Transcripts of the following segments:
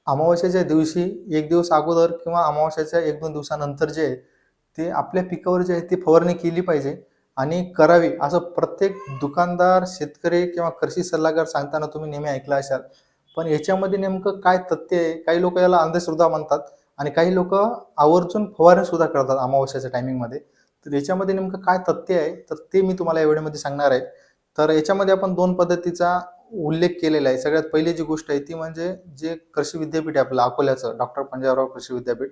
अमावास्येच्या दिवशी 1 दिवस अगोदर किंवा अमावास्येच्या 1-2 दिवसानंतर जे आहे, ते आपल्या पिकावर जे आहे ती फवारणी केली पाहिजे आणि करावी. असं प्रत्येक दुकानदार, शेतकरी किंवा कृषी सल्लागार सांगताना तुम्ही नेहमी ऐकलं असाल. पण याच्यामध्ये नेमकं काय तथ्य आहे? काही लोकं याला अंधश्रद्धा म्हणतात आणि काही लोकं आवर्जून फवारणी सुद्धा करतात अमावास्येच्या टायमिंगमध्ये. तर याच्यामध्ये नेमकं काय तथ्य आहे? तर ते मी तुम्हाला या व्हिडिओमध्ये सांगणार आहे. तर याच्यामध्ये आपण 2 पद्धतीचा उल्लेख केलेला आहे. सगळ्यात पहिली जी गोष्ट आहे ती म्हणजे जे कृषी विद्यापीठ आहे आपलं अकोल्याचं डॉक्टर पंजाबराव कृषी विद्यापीठ.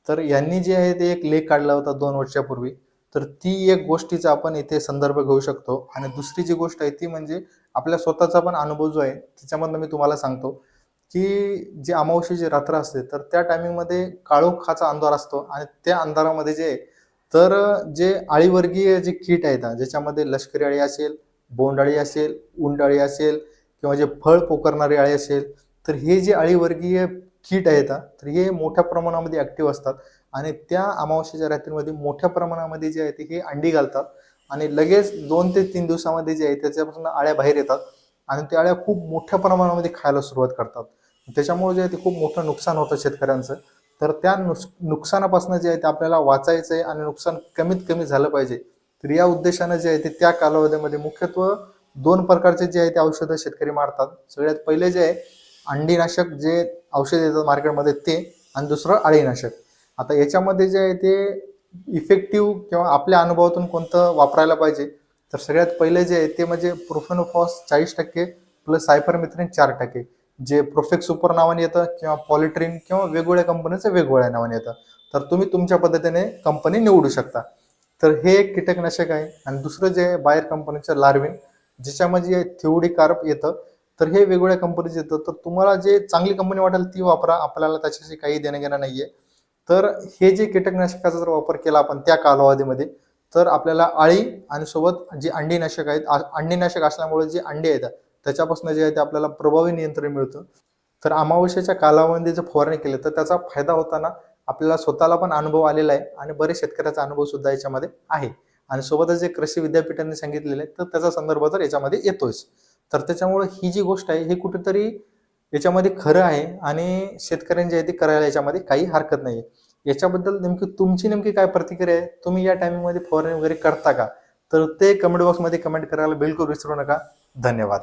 तर यांनी जे आहे ते एक लेख काढला होता 2 वर्षापूर्वी. तर ती एक गोष्टीचा आपण इथे संदर्भ घेऊ शकतो आणि दुसरी जी गोष्ट आहे ती म्हणजे आपल्या स्वतःचा पण अनुभव जो आहे त्याच्यामधनं मी तुम्हाला सांगतो, की जे अमावास्येची रात्र असते तर त्या टायमिंगमध्ये काळोखाचा अंधार असतो आणि त्या अंधारामध्ये जे आहे तर जे अळीवर्गीय जे कीट आहेत ज्याच्यामध्ये लष्करी अळी असेल, बोंडअळी असेल, उंडअळी असेल किंवा जे फळ पोखरणारी अळी असेल, तर हे जे अळीवर्गीय कीट आहेत तर हे मोठ्या प्रमाणामध्ये ॲक्टिव्ह असतात आणि त्या अमावास्येच्या रात्रीमध्ये मोठ्या प्रमाणामध्ये जे आहे ते हे अंडी घालतात आणि लगेच 2 ते 3 दिवसामध्ये जे आहे त्याच्यापासून अळ्या बाहेर येतात आणि त्या अळ्या खूप मोठ्या प्रमाणामध्ये खायला सुरुवात करतात. त्याच्यामुळे जे आहे ते खूप मोठं नुकसान होतं शेतकऱ्यांचं. तर त्या नुकसानापासून जे आहे ते आपल्याला वाचायचं आहे आणि नुकसान कमीत कमी झालं पाहिजे. तर या उद्देशानं जे आहे ते त्या कालावधीमध्ये मुख्यत्वे 2 प्रकारचे जे आहे ते औषधं शेतकरी मारतात. सगळ्यात पहिले जे आहे अंडीनाशक जे औषध येतात मार्केटमध्ये ते आणि दुसरं अळीनाशक. आता याच्यामध्ये जे आहे ते इफेक्टिव्ह किंवा आपल्या अनुभवातून कोणतं वापरायला पाहिजे, तर सगळ्यात पहिले जे आहे ते म्हणजे प्रोफेनोफॉस 40% प्लस सायपरमेथ्रिन 4%. जे प्रोफेक्स सुपर नावाने येतं किंवा पॉलिट्रिन किंवा वेगवेगळ्या कंपनीचं वेगवेगळ्या नावाने येतं. तर तुम्ही तुमच्या पद्धतीने कंपनी निवडू शकता. तर हे एक कीटकनाशक आहे आणि दुसरं जे आहे बायर कंपनीचं लार्विन, ज्याच्यामध्ये थिओडिकार्प येतं. तर हे वेगवेगळ्या कंपनीचं येतं. तर तुम्हाला जे चांगली कंपनी वाटेल ती वापरा. आपल्याला त्याच्याशी काही देणं-घेणं नाहीये. तर हे जे कीटकनाशकाचा जर वापर केला आपण त्या कालावधीमध्ये, तर आपल्याला अळी आणि सोबत जे अंडीनाशक आहेत, अंडीनाशक असल्यामुळे जे अंडे आहेत त्याच्यापासून जे आहे ते आपल्याला प्रभावी नियंत्रण मिळतं. तर अमावास्येच्या कालावधीमध्ये जर फवारणी केली तर त्याचा फायदा होताना आपल्याला स्वतःला पण अनुभव आलेला आहे आणि बरेच शेतकऱ्याचा अनुभव सुद्धा याच्यामध्ये आहे. आणि सोबतच जे कृषी विद्यापीठांनी सांगितलेलं आहे, तर त्याचा संदर्भ तर याच्यामध्ये येतोच. तर त्याच्यामुळे ही जी गोष्ट आहे, ही कुठेतरी याच्यामध्ये खरं आहे आणि शेतकऱ्यांची आहे ती करायला याच्यामध्ये काही हरकत नाहीये. याच्याबद्दल तुमची काय प्रतिक्रिया आहे? तुम्ही या टायमिंगमध्ये फवारणी वगैरे करता का? तर ते कमेंट बॉक्समध्ये कमेंट करायला बिलकुल विसरू नका. धन्यवाद.